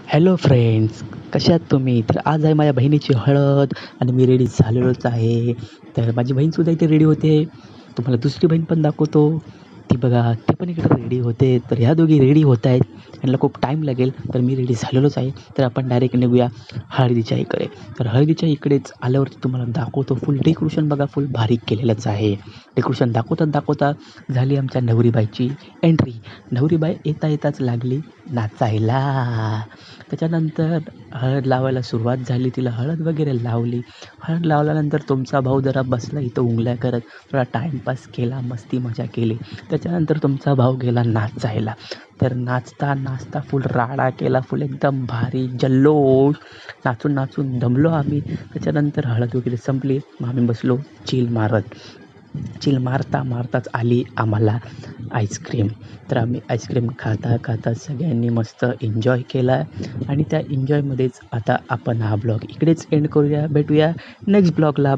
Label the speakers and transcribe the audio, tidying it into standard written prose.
Speaker 1: Hello friends, कशा आहात तुम्ही? तर आज आहे माझ्या बहिणीची हळद आणि मी रेडी झालेलोच आहे. तर माझी बहीणसुद्धा इथे रेडी होते. तुम्हाला दुसरी बहीण पण दाखवतो. ती बघा, ती पण इकडे रेडी होते. तर ह्या दोघी रेडी होत आहेत. यांना खूप टाईम लागेल. तर मी रेडी झालेलोच आहे. तर आपण डायरेक्ट निघूया हळदीच्या इकडे. तर हळदीच्या इकडेच आल्यावरती तुम्हाला दाखवतो. फुल डेकोरेशन बघा, फुल भारी केलेलंच आहे. डेकोरेशन दाखवता झाली आमच्या नवरीबाईची एंट्री. नवरीबाई येता येताच लागली नाचायला. त्याच्यानंतर हळद लावायला सुरुवात झाली. तिला हळद वगैरे लावली. हळद लावल्यानंतर तुमचा भाऊ जरा बसला इथं उंगल्या करत. थोडा टाईमपास केला, मस्ती मजा केली. त्याच्यानंतर तुमचा भाऊ गेला नाचायला. तर नाचता फुल राडा केला. फुल एकदम भारी जल्लोष. नाचून दमलो आम्ही. त्याच्यानंतर हळद वगैरे संपली. मग आम्ही बसलो चिल मारत. चिल मारताच आली आम्हाला आईस्क्रीम. तर आम्ही आईस्क्रीम खाता सगळ्यांनी मस्त एन्जॉय केला आणि त्या एन्जॉयमध्येच आता आपण हा ब्लॉग इकडेच एंड करूया. भेटूया नेक्स्ट ब्लॉगला.